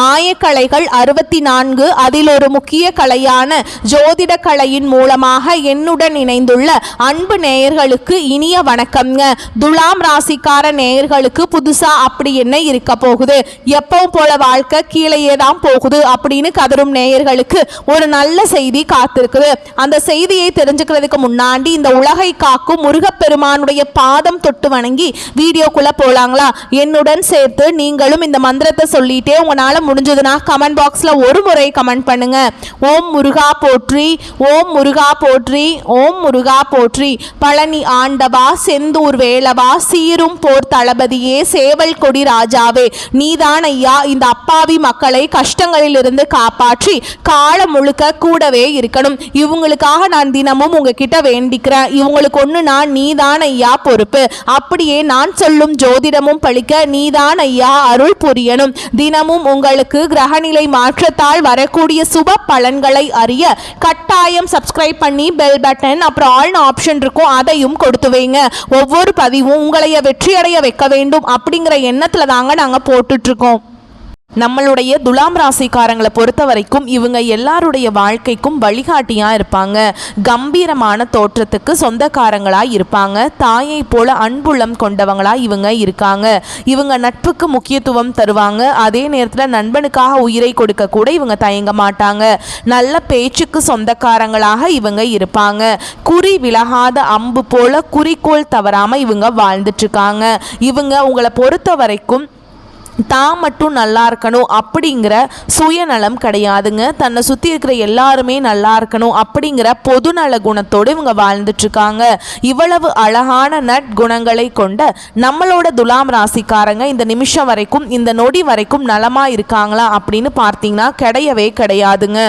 ஆயக்கலைகள் 64, அதில் ஒரு முக்கிய கலையான ஜோதிட கலையின் மூலமாக என்னுடன் இணைந்துள்ள அன்பு நேயர்களுக்கு இனிய வணக்கம்ங்க. துலாம் ராசிக்கார நேயர்களுக்கு புதுசா அப்படி என்ன இருக்க போகுது, எப்பவும் போல வாழ்க்கை கீழேயே தான் போகுது அப்படின்னு கதரும் நேயர்களுக்கு ஒரு நல்ல செய்தி காத்திருக்குது. அந்த செய்தியை தெரிஞ்சுக்கிறதுக்கு முன்னாடி இந்த உலகை காக்கும் முருகப்பெருமானுடைய பாதம் தொட்டு வணங்கி வீடியோக்குள்ள போலாங்களா? என்னுடன் சேர்த்து நீங்களும் இந்த மந்திரத்தை சொல்லிட்டே உங்களால முடிஞ்சதுன்னா கமெண்ட் பாக்ஸ்ல ஒரு முறை கமெண்ட் பண்ணுங்க. ஓம் முருகா போற்றி, ஓம் முருகா போற்றி, ஓம் முருகா போற்றி. பழனி ஆண்டவா, செந்தூர் வேலவா, சீரும் போர் தளபதியே, சேவல் கொடி ராஜாவே, நீதான் ஐயா இந்த அப்பாவி மக்களை கஷ்டங்களிலிருந்து காப்பாற்றி காலம் முழுக்க கூடவே இருக்கணும். இவங்களுக்காக நான் தினமும் உங்ககிட்ட வேண்டிக்கிறேன். இவங்களுக்கு ஒன்று நான் நீதான் ஐயா பொறுப்பு. அப்படியே நான் சொல்லும் ஜோதிடமும் பழிக்க நீதான் ஐயா அருள் புரியணும். தினமும் உங்களுக்கு கிரகநிலை மாற்றத்தால் வரக்கூடிய சுப பலன்களை அறிய கட்டாயம் சப்ஸ்கிரைப் பண்ணி பெல் பட்டன் அப்புறம் ஆல் ஆப்ஷன் இருக்கும், அதையும் கொடுத்து வைங்க. ஒவ்வொரு பதிவும் உங்களைய வெற்றியடைய வைக்க வேண்டும் அப்படிங்கிற எண்ணத்துல தாங்க நாங்க போட்டுட்டு இருக்கோம். நம்மளுடைய துலாம் ராசிக்காரங்களை பொறுத்த வரைக்கும் இவங்க எல்லாருடைய வாழ்க்கைக்கும் வழிகாட்டியாக இருப்பாங்க. கம்பீரமான தோற்றத்துக்கு சொந்தக்காரங்களாக இருப்பாங்க. தாயை போல அன்புள்ளம் கொண்டவங்களாக இவங்க இருக்காங்க. இவங்க நட்புக்கு முக்கியத்துவம் தருவாங்க. அதே நேரத்தில் நண்பனுக்காக உயிரை கொடுக்க கூட இவங்க தயங்க மாட்டாங்க. நல்ல பேச்சுக்கு சொந்தக்காரங்களாக இவங்க இருப்பாங்க. குறி விலகாத அம்பு போல குறிக்கோள் தவறாமல் இவங்க வாழ்ந்துட்டுருக்காங்க. இவங்க உங்களை பொறுத்த வரைக்கும் தான் மட்டும் நல்லா இருக்கணும் அப்படிங்கிற சுயநலம் கிடையாதுங்க. தன்னை சுற்றி இருக்கிற எல்லாருமே நல்லா இருக்கணும் அப்படிங்கிற பொதுநல குணத்தோடு இவங்க வாழ்ந்துட்டுருக்காங்க. இவ்வளவு அழகான நற்குணங்களை கொண்ட நம்மளோட துலாம் ராசிக்காரங்க இந்த நிமிஷம் வரைக்கும், இந்த நொடி வரைக்கும் நலமாக இருக்காங்களா அப்படின்னு பார்த்தீங்கன்னா கிடையவே கிடையாதுங்க.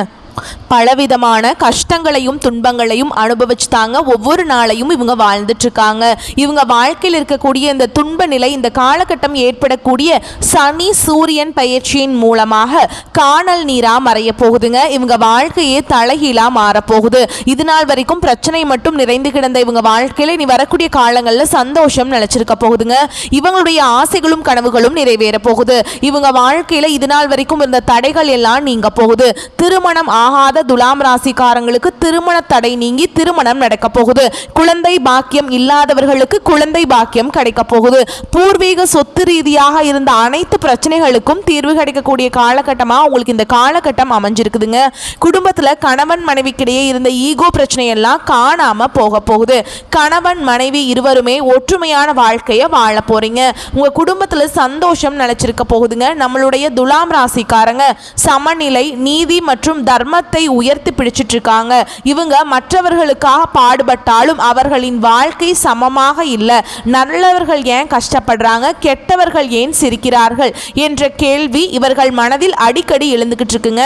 பலவிதமான கஷ்டங்களையும் துன்பங்களையும் அனுபவிச்சு தாங்க ஒவ்வொரு நாளையும் இவங்க வாழ்ந்துட்டு இருக்காங்க. இவங்க வாழ்க்கையில் இருக்கக்கூடிய இந்த துன்ப நிலை, இந்த காலகட்டம் ஏற்படக்கூடிய சனி சூரியன் பயிற்சியின் மூலமாக காணல் நீரா மறைய போகுதுங்க. இவங்க வாழ்க்கையே தலைகீழா மாறப்போகுது. இது நாள் வரைக்கும் பிரச்சனை மட்டும் நிறைந்து கிடந்த இவங்க வாழ்க்கையில இனி வரக்கூடிய காலங்களில் சந்தோஷம் நிலைச்சிருக்க போகுதுங்க. இவங்களுடைய ஆசைகளும் கனவுகளும் நிறைவேற போகுது. இவங்க வாழ்க்கையில இது நாள் வரைக்கும் இருந்த தடைகள் எல்லாம் நீங்க போகுது. திருமணம் ஆகாத துலாம் ராசிக்காரங்களுக்கு திருமண தடை நீங்கி திருமணம் நடக்க போகுது. குழந்தை பாக்கியம் இல்லாதவர்களுக்கு குழந்தை பாக்கியம் கிடைக்க போகுது. பூர்வீக சொத்து ரீதியாக இருந்த அனைத்து பிரச்சனைகளுக்கும் தீர்வு கிடைக்கக்கூடிய காலகட்டமா உங்களுக்கு இந்த காலகட்டம் அமைஞ்சிருக்குதுங்க. குடும்பத்துல கணவன் மனைவிக்கிடையே இருந்த ஈகோ பிரச்சனையெல்லாம் காணாம போக போகுது. கணவன் மனைவி இருவருமே ஒற்றுமையான வாழ்க்கையை வாழ போறீங்க. உங்க குடும்பத்துல சந்தோஷம் நிலைச்சிருக்க போகுதுங்க. நம்மளுடைய துலாம் ராசிக்காரங்க சமநிலை, நீதி மற்றும் தர்மத்தை உயர்த்தி பிடிச்சிட்டு இருக்காங்க. இவங்க மற்றவர்களுக்காக பாடுபட்டாலும் அவர்களின் வாழ்க்கை சமமாக இல்லை. நல்லவர்கள் ஏன் கஷ்டப்படுறாங்க, கெட்டவர்கள் ஏன் சிரிக்கிறார்கள் என்ற கேள்வி இவர்கள் மனதில் அடிக்கடி எழுந்துகிட்டு இருக்குங்க.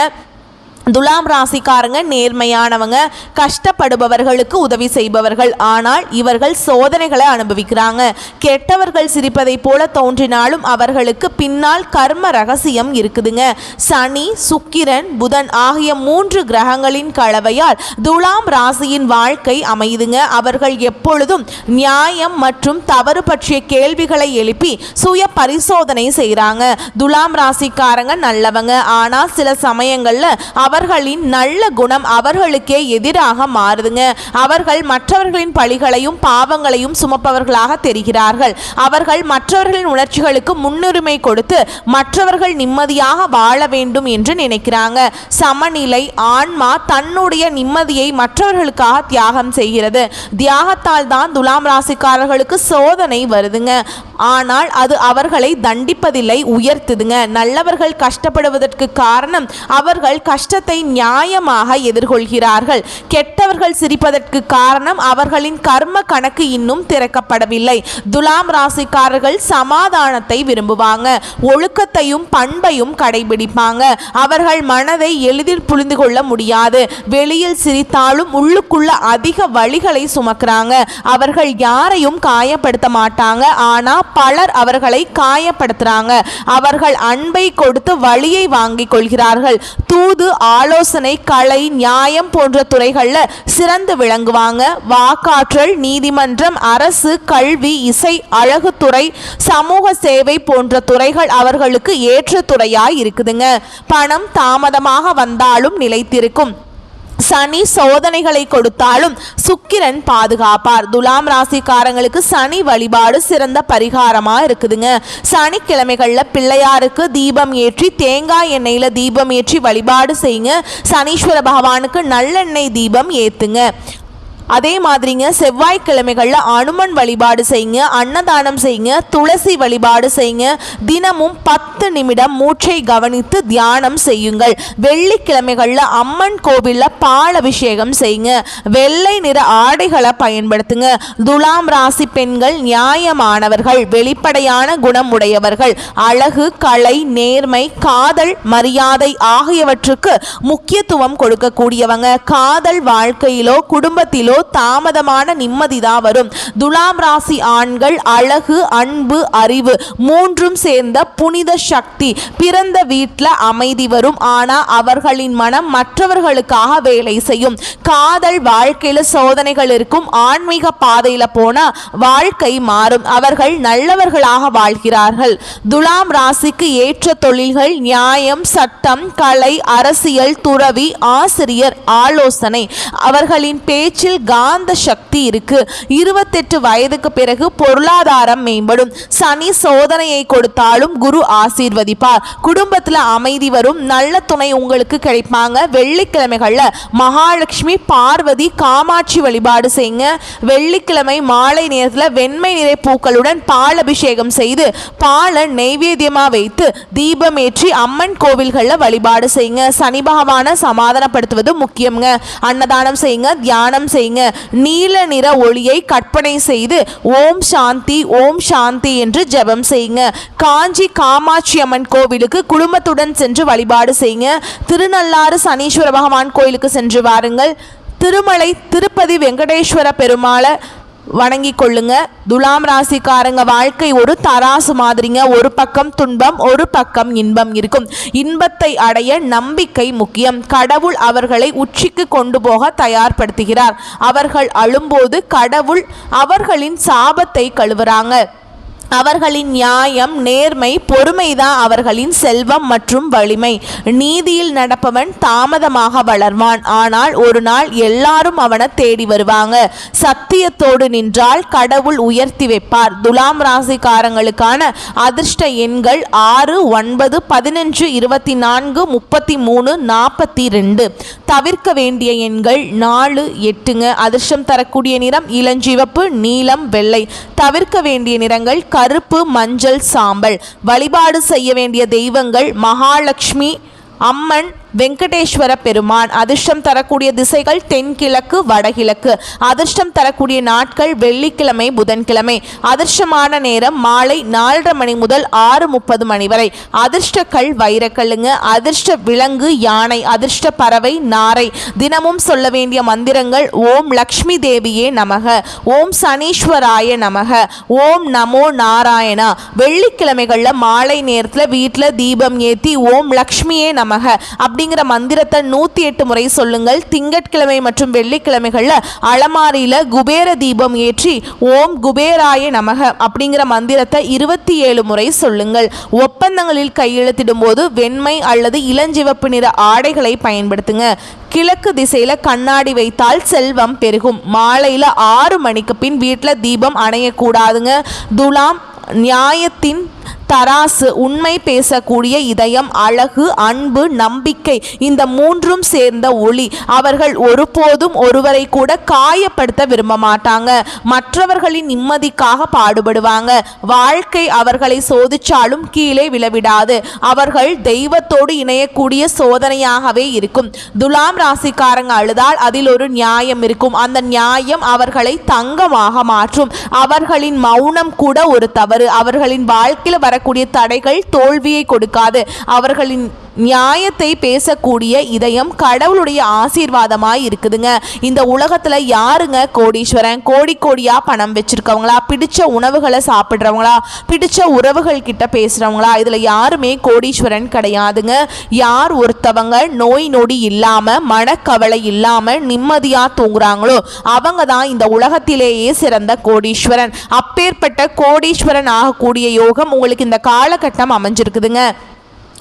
துலாம் ராசிக்காரங்க நேர்மையானவங்க, கஷ்டப்படுபவர்களுக்கு உதவி செய்பவர்கள். ஆனால் இவர்கள் சோதனைகளை அனுபவிக்கிறாங்க. கெட்டவர்கள் சிரிப்பதை போல தோன்றினாலும் அவர்களுக்கு பின்னால் கர்ம ரகசியம் இருக்குதுங்க. சனி, சுக்கிரன், புதன் ஆகிய 3 கிரகங்களின் கலவையால் துலாம் ராசியின் வாழ்க்கை அமையுதுங்க. அவர்கள் எப்பொழுதும் நியாயம் மற்றும் தவறு பற்றிய கேள்விகளை எழுப்பி சுய பரிசோதனை செய்கிறாங்க. துலாம் ராசிக்காரங்க நல்லவங்க. ஆனால் சில சமயங்கள்ல அவர்களின் நல்ல குணம் அவர்களுக்கே எதிராக மாறுதுங்க. அவர்கள் மற்றவர்களின் பழிகளையும் பாவங்களையும் சுமப்பவர்களாக தெரிகிறார்கள். அவர்கள் மற்றவர்களின் உணர்ச்சிகளுக்கு முன்னுரிமை கொடுத்து மற்றவர்கள் நிம்மதியாக வாழ வேண்டும் என்று நினைக்கிறாங்க. சமநிலை ஆன்மா தன்னுடைய நிம்மதியை மற்றவர்களுக்காக தியாகம் செய்கிறது. தியாகத்தால் தான் துலாம் ராசிக்காரர்களுக்கு சோதனை வருதுங்க. ஆனால் அது அவர்களை தண்டிப்பதில்லை, உயர்த்துதுங்க. நல்லவர்கள் கஷ்டப்படுவதற்கு காரணம் அவர்கள் கஷ்டத்தை நியாயமாக எதிர்கொள்கிறார்கள். கெட்டவர்கள் சிரிப்பதற்கு காரணம் அவர்களின் கர்ம கணக்கு இன்னும் திறக்கப்படவில்லை. துலாம் ராசிக்காரர்கள் சமாதானத்தை விரும்புவாங்க. ஒழுக்கத்தையும் பண்பையும் கடைபிடிப்பாங்க. அவர்கள் மனதை எளிதில் புரிந்து கொள்ள முடியாது. வெளியில் சிரித்தாலும் உள்ளுக்குள்ள அதிக வலிகளை சுமக்கிறாங்க. அவர்கள் யாரையும் காயப்படுத்த மாட்டாங்க. ஆனா பலர் அவர்களை காயப்படுத்துறாங்க. அவர்கள் அன்பை கொடுத்து வலியை வாங்கிக் கொள்கிறார்கள். தூது, ஆலோசனை, கலை, நியாயம் போன்ற துறைகளில் சிறந்து விளங்குவாங்க. வாக்காற்றல், நீதிமன்றம், அரசு, கல்வி, இசை, அழகுத்துறை, சமூக சேவை போன்ற துறைகள் அவர்களுக்கு ஏற்ற துறையாய் இருக்குதுங்க. பணம் தாமதமாக வந்தாலும் நிலைத்திருக்கும். சனி சோதனைகளை கொடுத்தாலும் சுக்கிரன் பாதுகாப்பார். துலாம் ராசிக்காரங்களுக்கு சனி வழிபாடு சிறந்த பரிகாரமா இருக்குதுங்க. சனிக்கிழமைகள்ல பிள்ளையாருக்கு தீபம் ஏற்றி தேங்காய் எண்ணெயில தீபம் ஏற்றி வழிபாடு செய்யுங்க. சனீஸ்வர பகவானுக்கு நல்லெண்ணெய் தீபம் ஏத்துங்க. அதே மாதிரிங்க செவ்வாய்க்கிழமைகளில் அனுமன் வழிபாடு செய்யுங்க, அன்னதானம் செய்யுங்க, துளசி வழிபாடு செய்யுங்க. தினமும் 10 நிமிடம் மூச்சை கவனித்து தியானம் செய்யுங்கள். வெள்ளிக்கிழமைகளில் அம்மன் கோவிலில் பால் அபிஷேகம் செய்யுங்க. வெள்ளை நிற ஆடைகளை பயன்படுத்துங்க. துலாம் ராசி பெண்கள் நியாயமானவர்கள், வெளிப்படையான குணம் உடையவர்கள். அழகு, கலை, நேர்மை, காதல், மரியாதை ஆகியவற்றுக்கு முக்கியத்துவம் கொடுக்கக்கூடியவங்க. காதல் வாழ்க்கையிலோ குடும்பத்திலோ தாமதமான நிம்மதிதான் வரும். துலாம் ராசி ஆண்கள் அழகு, அன்பு, அறிவு மூன்றும் சேர்ந்த புனித சக்தி. பிறந்த வீட்டில் அமைதி வரும். ஆனா அவர்களின் மனம் மற்றவர்களுக்காக வேலை செய்யும். காதல் வாழ்க்கையில சோதனைகள் இருக்கும். ஆன்மீக பாதையில போனா வாழ்க்கை மாறும். அவர்கள் நல்லவர்களாக வாழ்கிறார்கள். துலாம் ராசிக்கு ஏற்ற தொழில்கள் நியாயம், சட்டம், கலை, அரசியல், துறவி, ஆசிரியர், ஆலோசனை. அவர்களின் பேச்சில் காந்த சக்தி இருக்கு. 28 வயதுக்கு பிறகு பொருளாதாரம் மேம்படும். சனி சோதனையை கொடுத்தாலும் குரு ஆசீர்வதிப்பார். குடும்பத்தில் அமைதி வரும். நல்ல துணை உங்களுக்கு கிடைப்பாங்க. வெள்ளிக்கிழமைகள்ல மகாலட்சுமி, பார்வதி, காமாட்சி வழிபாடு செய்யுங்க. வெள்ளிக்கிழமை மாலை நேரத்தில் வெண்மை நிற பூக்களுடன் பால் அபிஷேகம் செய்து பாலை நெய்வேத்தியமா வைத்து தீபம் ஏற்றி அம்மன் கோவில்களில் வழிபாடு செய்யுங்க. சனி பகவானை சமாதானப்படுத்துவது முக்கியங்க. அன்னதானம் செய்யுங்க, தியானம் செய்யுங்க. நீல நிற ஒளியை கற்பனை செய்து ஓம் சாந்தி ஓம் சாந்தி என்று ஜெபம் செய்யுங்க. காஞ்சி காமாட்சி அம்மன் கோவிலுக்கு குடும்பத்துடன் சென்று வழிபாடு செய்யுங்க. திருநள்ளாறு சனீஸ்வர பகவான் கோயிலுக்கு சென்று வாருங்கள். திருமலை திருப்பதி வெங்கடேஸ்வர பெருமாளை வணங்கி கொள்ளுங்க. துலாம் ராசிக்காரங்க வாழ்க்கை ஒரு தராசு மாதிரிங்க. ஒரு பக்கம் துன்பம், ஒரு பக்கம் இன்பம் இருக்கும். இன்பத்தை அடைய நம்பிக்கை முக்கியம். கடவுள் அவர்களை உச்சிக்கு கொண்டு போக தயார்படுத்துகிறார். அவர்கள் அழும்போது கடவுள் அவர்களின் சாபத்தை கழுவுறாங்க. அவர்களின் நியாயம், நேர்மை, பொறுமைதான் அவர்களின் செல்வம் மற்றும் வலிமை. நீதியில் நடப்பவன் தாமதமாக வளர்வான். ஆனால் ஒரு நாள் எல்லாரும் அவனை தேடி வருவாங்க. சத்தியத்தோடு நின்றால் கடவுள் உயர்த்தி வைப்பார். துலாம் ராசிக்காரங்களுக்கான அதிர்ஷ்ட எண்கள் 6, 9, 15, 24, 33, 42. தவிர்க்க வேண்டிய எண்கள் 4, 8ங்க. அதிர்ஷ்டம் தரக்கூடிய நிறம் இளஞ்சிவப்பு, நீலம், வெள்ளை. தவிர்க்க வேண்டிய நிறங்கள் கருப்பு, மஞ்சள், சாம்பல். வழிபாடு செய்ய வேண்டிய தெய்வங்கள் மகாலட்சுமி அம்மன், வெங்கடேஸ்வர பெருமான். அதிர்ஷ்டம் தரக்கூடிய திசைகள் தென்கிழக்கு, வடகிழக்கு. அதிர்ஷ்டம் தரக்கூடிய நாட்கள் வெள்ளிக்கிழமை, புதன்கிழமை. அதிர்ஷ்டமான நேரம் மாலை 4:30 மணி முதல் 6:30 மணி வரை. அதிர்ஷ்ட கல் வைரக்கல்லுங்க. அதிர்ஷ்ட விலங்கு யானை. அதிர்ஷ்ட பறவை நாரை. தினமும் சொல்ல வேண்டிய மந்திரங்கள் ஓம் லக்ஷ்மி தேவியே நமக, ஓம் சனீஸ்வராய நமக, ஓம் நமோ நாராயணா. வெள்ளிக்கிழமைகளில் மாலை நேரத்தில் வீட்டில் தீபம் ஏற்றி ஓம் லக்ஷ்மியே நமக அப்படிங்கிற மந்திரத்தை 108 முறை சொல்லுங்கள். திங்கட்கிழமை மற்றும் வெள்ளிக்கிழமைகளில் அலமாரியில் குபேர தீபம் ஏற்றி ஓம் குபேராய நமக அப்படிங்கிற மந்திரத்தை 27 முறை சொல்லுங்கள். ஒப்பந்தங்களில் கையெழுத்திடும் போது வெண்மை அல்லது இளஞ்சிவப்பு நிற ஆடைகளை பயன்படுத்துங்க. கிழக்கு திசையில் கண்ணாடி வைத்தால் செல்வம் பெருகும். மாலையில் 6 மணிக்கு பின் வீட்டில் தீபம் அணையக்கூடாதுங்க. துலாம் நியாயத்தின் தராசு, உண்மை பேசக்கூடிய இதயம், அழகு, அன்பு, நம்பிக்கை இந்த மூன்றும் சேர்ந்த ஒளி. அவர்கள் ஒருபோதும் ஒருவரை கூட காயப்படுத்த விரும்ப மாட்டாங்க. மற்றவர்களின் நிம்மதிக்காக பாடுபடுவாங்க. வாழ்க்கை அவர்களை சோதிச்சாலும் கீழே விழவிடாது. அவர்கள் தெய்வத்தோடு இணையக்கூடிய சோதனையாகவே இருக்கும். துலாம் ராசிக்காரங்க அழுதால் அதில் ஒரு நியாயம் இருக்கும். அந்த நியாயம் அவர்களை தங்கமாக மாற்றும். அவர்களின் மௌனம் கூட ஒரு தவறு. அவர்களின் வாழ்க்கையில் வரக்கூடிய தடைகள் தோல்வியை கொடுக்காது. அவர்களின் நியாயத்தை பேசக்கூடிய இதயம் கடவுளுடைய ஆசீர்வாதமாய் இருக்குதுங்க. இந்த உலகத்துல யாருங்க கோடீஸ்வரன்? கோடி கோடியா பணம் வச்சிருக்கவங்களா, பிடிச்ச உணவுகளை சாப்பிட்றவங்களா, பிடிச்ச உறவுகள் கிட்ட பேசுறவங்களா? இதுல யாருமே கோடீஸ்வரன் கிடையாதுங்க. யார் ஒருத்தவங்க நோய் நொடி இல்லாம மனக்கவலை இல்லாம நிம்மதியா தூங்குறாங்களோ அவங்க தான் இந்த உலகத்திலேயே சிறந்த கோடீஸ்வரன். அப்பேற்பட்ட கோடீஸ்வரன் ஆகக்கூடிய யோகம் உங்களுக்கு இந்த காலகட்டம் அமைஞ்சிருக்குதுங்க.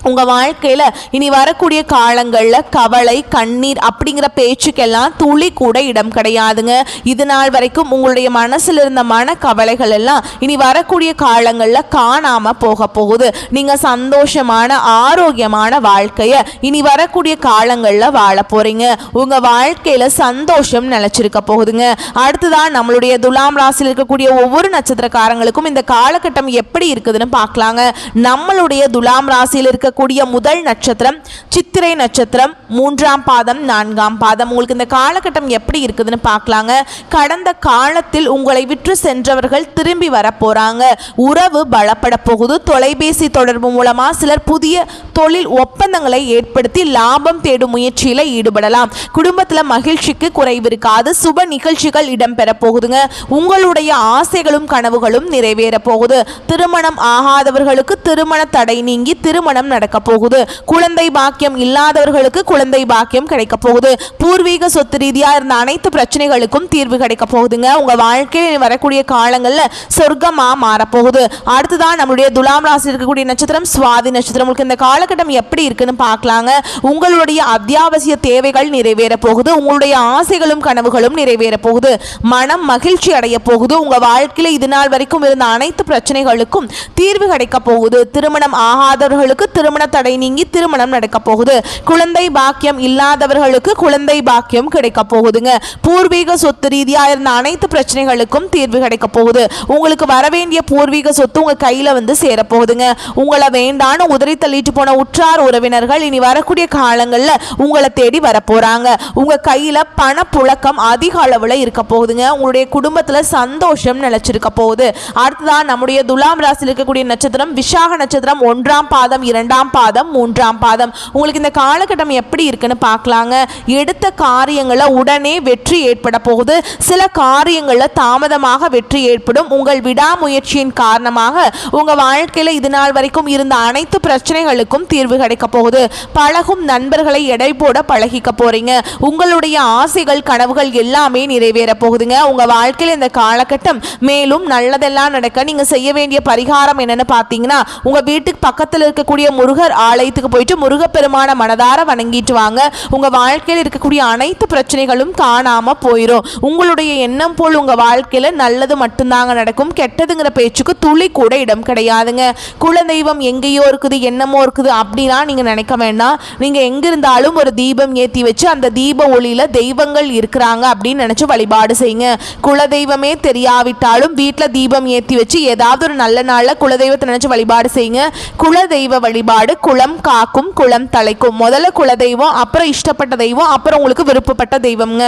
உங்கள் வாழ்க்கையில் இனி வரக்கூடிய காலங்களில் கவலை கண்ணீர் அப்படிங்கிற பேச்சுக்கெல்லாம் துளி கூட இடம் கிடையாதுங்க. இது நாள் வரைக்கும் உங்களுடைய மனசில் இருந்த மனக்கவலைகள் எல்லாம் இனி வரக்கூடிய காலங்களில் காணாமல் போக போகுது. நீங்கள் சந்தோஷமான ஆரோக்கியமான வாழ்க்கையை இனி வரக்கூடிய காலங்களில் வாழ போகிறீங்க. உங்கள் வாழ்க்கையில் சந்தோஷம் நிலச்சிருக்க போகுதுங்க. அடுத்துதான் நம்மளுடைய துலாம் ராசியில் இருக்கக்கூடிய ஒவ்வொரு நட்சத்திரக்காரங்களுக்கும் இந்த காலகட்டம் எப்படி இருக்குதுன்னு பார்க்கலாங்க. நம்மளுடைய துலாம் ராசியில் இருக்க கூடிய முதல் நட்சத்திரம் சித்திரை நட்சத்திரம், 3ஆம் பாதம் 4ஆம் பாதம். உங்களுக்கு இந்த காலகட்டம் எப்படி இருக்குதுன்னு பார்க்கலாங்க. கடந்த காலத்தில் உங்களை விற்று சென்றவர்கள் திரும்பி வர போறாங்க. உறவு பலப்பட போகுது. தொலைபேசி தொடர்பு மூலமா சிலர் புதிய தொழில் ஒப்பந்தங்களை ஏற்படுத்தி லாபம் தேடும் முயற்சியில ஈடுபடலாம். குடும்பத்தில் மகிழ்ச்சிக்கு குறைவு இருக்காது. சுப நிகழ்ச்சிகள் இடம்பெற போகுதுங்க. உங்களுடைய ஆசைகளும் கனவுகளும் நிறைவேற போகுது. திருமணம் ஆகாதவர்களுக்கு திருமண தடை நீங்கி திருமணம் நடக்க போகுது. குழந்தை பாக்கியம் இல்லாதவர்களுக்கு குழந்தை பாக்கியம் கிடைக்க போகுது. பூர்வீக சொத்து ரீதியா இருந்த அனைத்து பிரச்சனைகளுக்கும் தீர்வு கிடைக்க போகுதுங்க. உங்க வாழ்க்கையில் வரக்கூடிய காலங்களில் சொர்க்கமா மாறப்போகுது. அடுத்துதான் நம்மளுடைய துலாம் ராசி இருக்கக்கூடிய நட்சத்திரம் சுவாதி நட்சத்திரம். உங்களுக்கு இந்த காலகட்டம் எப்படி இருக்குன்னு பார்க்கலாங்க. உங்களுடைய அத்தியாவசிய தேவைகள் நிறைவேற போகுது. உங்களுடைய ஆசைகளும் கனவுகளும் நிறைவேற போகுது. மனம் மகிழ்ச்சி அடைய போகுது. உங்க வாழ்க்கையில் இது நாள் வரைக்கும் இருந்த அனைத்து பிரச்சனைகளுக்கும் தீர்வு கிடைக்க போகுது. திருமணம் ஆகாதவர்களுக்கு திருமண தடை நீங்கி திருமணம் நடக்க போகுது. குழந்தை பாக்கியம் இல்லாதவர்களுக்கு குழந்தை பாக்கியம் கிடைக்க போகுதுங்க. பூர்வீக சொத்து ரீதியா இருந்த அனைத்து பிரச்சனைகளுக்கும் தீர்வு கிடைக்க போகுது. உங்களுக்கு வரவேண்டிய பூர்வீக சொத்து உங்க கையில வந்து சேர போகுதுங்க. உங்களை வேண்டான்னு உதறி தள்ளிட்டு போன உற்றார் உறவினர்கள் இனி வரக்கூடிய காலங்களில் உங்களை தேடி வர போறாங்க. உங்க கையில பண புழக்கம் அதிக அளவுல இருக்க போகுதுங்க. உங்களுடைய குடும்பத்துல சந்தோஷம் நிலைச்சிருக்க போகுது. அடுத்ததான் நம்முடைய துலாம் ராசியில் இருக்கக்கூடிய நட்சத்திரம் விசாக நட்சத்திரம், 1ஆம் பாதம் 2ஆம் பாதம் 3ஆம் பாதம். உங்களுக்கு இந்த காலகட்டம் எப்படி இருக்குன்னு பார்க்கலாங்க. எடுத்த காரியங்களை உடனே வெற்றி ஏற்பட போகுது. சில காரியங்களில் தாமதமாக வெற்றி ஏற்படும். உங்கள் விடாமுயற்சியின் காரணமாக உங்க வாழ்க்கையில இது நாள் வரைக்கும் இருந்த அனைத்து பிரச்சனைகளுக்கும் தீர்வு கிடைக்க போகுது. பழகும் நண்பர்களை எடை போட பழகிக்க போறீங்க. உங்களுடைய ஆசைகள் கனவுகள் எல்லாமே நிறைவேற போகுதுங்க. உங்க வாழ்க்கையில இந்த காலகட்டம் மேலும் நல்லதெல்லாம் நடக்க நீங்க செய்ய வேண்டிய பரிகாரம் என்னன்னு பார்த்தீங்கன்னா, உங்க வீட்டுக்கு பக்கத்தில் இருக்கக்கூடிய முருகர் ஆலயத்துக்கு போயிட்டு முருகப்பெருமான மனதார வணங்கிட்டு வாங்க. உங்க வாழ்க்கையில் இருக்கக்கூடிய அனைத்து பிரச்சனைகளும் காணாம போயிடும். உங்களுடைய எண்ணம் போல் உங்க வாழ்க்கையில நல்லது மட்டும்தாங்க நடக்கும். கெட்டதுங்கிற பேச்சுக்கு துளி கூட இடம் கிடையாதுங்க. குலதெய்வம் எங்கேயோ இருக்குது, என்னமோ இருக்குது அப்படின்னா நீங்க நினைக்க வேண்டாம். நீங்க எங்க இருந்தாலும் ஒரு தீபம் ஏற்றி வச்சு அந்த தீப ஒளியில தெய்வங்கள் இருக்கிறாங்க அப்படின்னு நினைச்சு வழிபாடு செய்யுங்க. குலதெய்வமே தெரியாவிட்டாலும் வீட்டுல தீபம் ஏற்றி வச்சு ஏதாவது ஒரு நல்ல நாள்ல குலதெய்வத்தை நினைச்சு வழிபாடு செய்யுங்க. குலதெய்வ வழிபாடு குலம் காக்கும் குலம் தலைக்கும். முதல்ல குலதெய்வம், அப்புறம் இஷ்டப்பட்ட தெய்வம், அப்புறம் உங்களுக்கு விருப்பப்பட்ட தெய்வம்ங்க.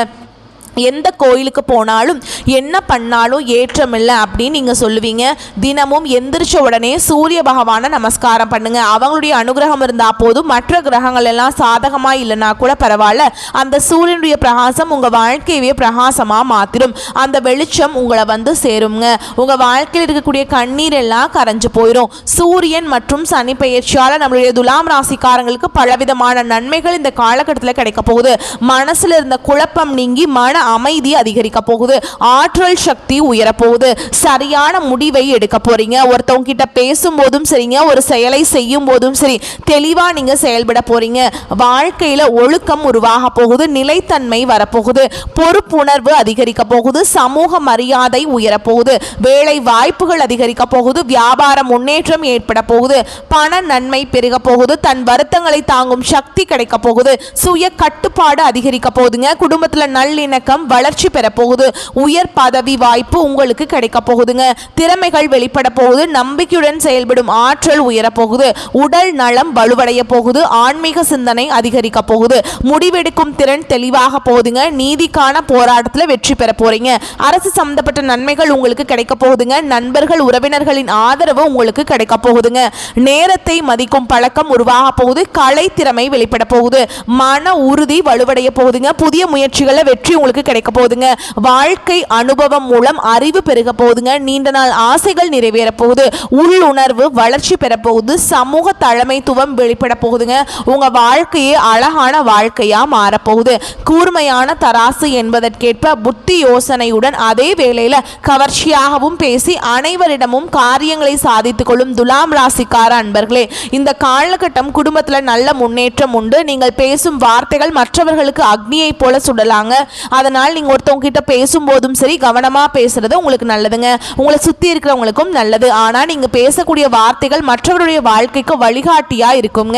எந்த கோயிலுக்கு போனாலும் என்ன பண்ணாலும் ஏற்றமில்லை அப்படின்னு நீங்கள் சொல்லுவீங்க. தினமும் எந்திரிச்ச உடனே சூரிய பகவானை நமஸ்காரம் பண்ணுங்க. அவங்களுடைய அனுகிரகம் இருந்தால் போதும். மற்ற கிரகங்கள் எல்லாம் சாதகமாக இல்லைன்னா கூட பரவாயில்ல. அந்த சூரியனுடைய பிரகாசம் உங்கள் வாழ்க்கையவே பிரகாசமாக மாற்றிடும். அந்த வெளிச்சம் உங்களை வந்து சேருங்க. உங்கள் வாழ்க்கையில் இருக்கக்கூடிய கண்ணீர் எல்லாம் கரைஞ்சு போயிடும். சூரியன் மற்றும் சனி பெயர்ச்சியால் நம்மளுடைய துலாம் ராசிக்காரங்களுக்கு பலவிதமான நன்மைகள் இந்த காலகட்டத்தில் கிடைக்க போகுது. மனசில் இருந்த குழப்பம் நீங்கி மன அமைதி அதிகரிக்க போகுது. ஆற்றல் சக்தி உயரப்போகுது. சரியான முடிவை எடுக்க போறீங்க. ஒருத்தவங்க கிட்ட பேசும்போதும் சரிங்க, ஒரு செயலை செய்யும் போதும் சரி, தெளிவா நீங்க செயல்பட போறீங்க. வாழ்க்கையில ஒழுக்கம் உருவாக போகுது. நிலைத்தன்மை வரப்போகுது. பொறுப்புணர்வு அதிகரிக்க போகுது. சமூக மரியாதை உயரப்போகுது. வேலை வாய்ப்புகள் அதிகரிக்க போகுது. வியாபார முன்னேற்றம் ஏற்பட போகுது. பண நன்மை பெருக போகுது. தன் வருத்தங்களை தாங்கும் சக்தி கிடைக்க போகுது. சுய கட்டுப்பாடு அதிகரிக்க போகுதுங்க. குடும்பத்துல நல்லிணக்கம் முன்னேற்றம் வளர்ச்சி பெற போகுது. உயர் பதவி வாய்ப்பு உங்களுக்கு கிடைக்க போகுதுங்க. திறமைகள் வெளிப்பட போகுது. நம்பிக்கையுடன் செயல்படும் ஆற்றல் உயர போகுது. உடல் நலம் வலுவடைய போகுது. ஆன்மீக சிந்தனை அதிகரிக்க போகுது. முடிவெடுக்கும் திறன் தெளிவாக போகுதுங்க. நீதிக்கான போராட்டத்தில் வெற்றி பெற போறீங்க. அரசு சம்பந்தப்பட்ட நன்மைகள் உங்களுக்கு கிடைக்க போகுதுங்க. நண்பர்கள் உறவினர்களின் ஆதரவு உங்களுக்கு கிடைக்க போகுதுங்க. நேரத்தை மதிக்கும் பழக்கம் உருவாக போகுது. கலை திறமை வெளிப்பட போகுது. மன உறுதி வலுவடைய போகுதுங்க. புதிய முயற்சிகள வெற்றி உங்களுக்கு கிடைக்க போகுதுங்க. வாழ்க்கை அனுபவம் மூலம் அறிவு பெருக போகுதுங்க. நீண்ட நாள் ஆசைகள் நிறைவேற போகுது. உள்ளுணர்வு வளர்ச்சி பெற போகுது. சமூக தலைமைத்துவம் வெளிப்பட போகுதுங்க. உங்க வாழ்க்கையே அழகான வாழ்க்கையா மாறப்போகுது. கூர்மையான தராசு என்பதற்கேற்ப புத்தி யோசனையுடன் அதே வேளையில கவர்ச்சியாகவும் பேசி அனைவரிடமும் காரியங்களை சாதித்துக் கொள்ளும் துலாம் ராசிக்கார அன்பர்களே, இந்த காலகட்டம் குடும்பத்துல நல்ல முன்னேற்றம் உண்டு. நீங்கள் பேசும் வார்த்தைகள் மற்றவர்களுக்கு அக்னியை போல சுடலாங்க. அதனால் நீங்க ஒருத்தவங்க கிட்ட பேசும்போதும் சரி கவனமா பேசுறது உங்களுக்கு நல்லதுங்க. உங்களை சுத்தி இருக்கிறவங்களுக்கும் நல்லது. ஆனா நீங்க பேசக்கூடிய வார்த்தைகள் மற்றவருடைய வாழ்க்கைக்கு வழிகாட்டியா இருக்குங்க.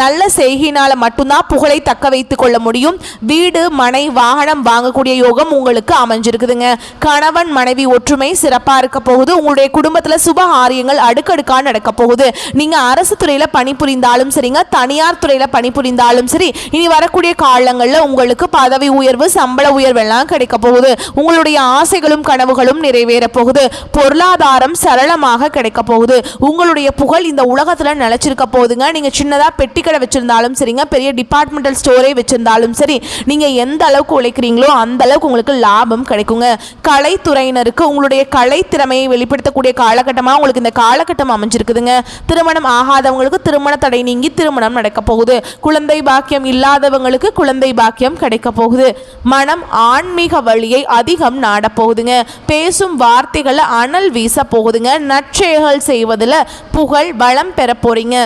நல்ல செய்கையினால மட்டும்தான் புகழை தக்க வைத்துக் கொள்ள முடியும். வீடு மனை வாகனம் வாங்கக்கூடிய யோகம் உங்களுக்கு அமைஞ்சிருக்குதுங்க. கணவன் மனைவி ஒற்றுமை சிறப்பா இருக்க போகுது. உங்களுடைய குடும்பத்துல சுப காரியங்கள் அடுக்கடுக்கா நடக்க போகுது. நீங்க அரசு துறையில பணிபுரிந்தாலும் சரிங்க, தனியார் துறையில பணிபுரிந்தாலும் சரி, இனி வரக்கூடிய காலங்கள்ல உங்களுக்கு பதவி உயர்வு சம்பள உயர்வு எல்லாம் கிடைக்க போகுது. உங்களுடைய ஆசைகளும் கனவுகளும் நிறைவேற போகுது. பொருளாதாரம் சரளமாக கிடைக்க போகுது. உங்களுடைய புகழ் இந்த உலகத்துல நிலைச்சிருக்க போகுதுங்க. நீங்க சின்னதா பெட்டி கடை வச்சிருந்தாலும் சரிங்க, பெரிய டிபார்ட்மெண்டல் ஸ்டோரே வச்சிருந்தாலும் சரி, நீங்க எந்த அளவுக்கு உழைக்கிறீங்களோ அந்த அளவுக்கு உங்களுக்கு லாபம் கிடைக்குங்க. கலைத்துறையினருக்கு உங்களுடைய கலை திறமையை வெளிப்படுத்தக்கூடிய காலகட்டமா உங்களுக்கு இந்த காலகட்டம் அமைஞ்சிருக்குதுங்க. திருமணம் ஆகாதவங்களுக்கு திருமண தடை நீங்கி திருமணம் நடக்க போகுது. குழந்தை பாக்கியம் இல்லாதவங்களுக்கு குழந்தை பாக்கியம் கிடைக்க போகுது. மனம் ஆன்மீக வழியை அதிகம் நாட போகுதுங்க. பேசும் வார்த்தைகளை அனல் வீச போகுதுங்க. நற்செயல்கள் செய்வதில் புகழ் வளம் பெற போறீங்க.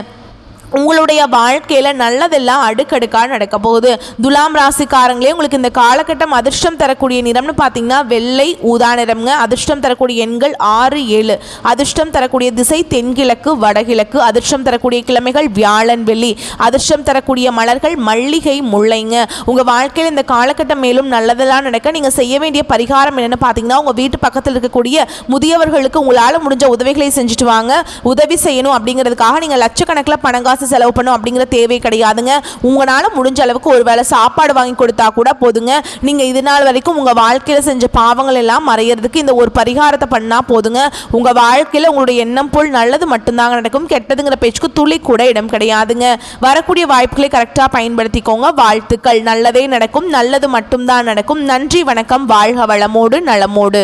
உங்களுடைய வாழ்க்கையில் நல்லதெல்லாம் அடுக்கடுக்காக நடக்க போகுது. துலாம் ராசிக்காரங்களே, உங்களுக்கு இந்த காலகட்டம் அதிர்ஷ்டம் தரக்கூடிய நிறம்னு பார்த்தீங்கன்னா வெள்ளை ஊதா நிறம்ங்க. அதிர்ஷ்டம் தரக்கூடிய எண்கள் 6, 7. அதிர்ஷ்டம் தரக்கூடிய திசை தென்கிழக்கு வடகிழக்கு. அதிர்ஷ்டம் தரக்கூடிய கிழமைகள் வியாழன் வெள்ளி. அதிர்ஷ்டம் தரக்கூடிய மலர்கள் மல்லிகை முல்லைங்க. உங்கள் வாழ்க்கையில் இந்த காலகட்டம் மேலும் நல்லதெல்லாம் நடக்க நீங்கள் செய்ய வேண்டிய பரிகாரம் என்னென்னு பார்த்தீங்கன்னா, உங்கள் வீட்டு பக்கத்தில் இருக்கக்கூடிய முதியவர்களுக்கு உங்களால் முடிஞ்ச உதவிகளை செஞ்சுட்டு வாங்க. உதவி செய்யணும் அப்படிங்கிறதுக்காக நீங்கள் லட்சக்கணக்கில் பணங்காசு செலவு பண்ணும் அப்படிங்கிற தேவை கிடையாதுங்க. உங்களால முடிஞ்ச அளவுக்கு ஒரு வேளை சாப்பாடு வாங்கி கொடுத்தா கூட போதுங்க. நீங்க இது நாள் வரைக்கும் உங்க வாழ்க்கையில செஞ்ச பாவங்கள் எல்லாம் மறையிறதுக்கு இந்த ஒரு பரிகாரத்தை பண்ணா போதுங்க. உங்க வாழ்க்கையில உங்களுடைய எண்ணம் போல் நல்லது மட்டும்தாங்க நடக்கும். கெட்டதுங்கிற பேச்சுக்கு துளி கூட இடம் கிடையாதுங்க. வரக்கூடிய வாய்ப்புகளை கரெக்டா பயன்படுத்திக்கோங்க. வாழ்த்துக்கள். நல்லதே நடக்கும். நல்லது மட்டும்தான் நடக்கும். நன்றி, வணக்கம். வாழ்க வளமோடு நலமோடு.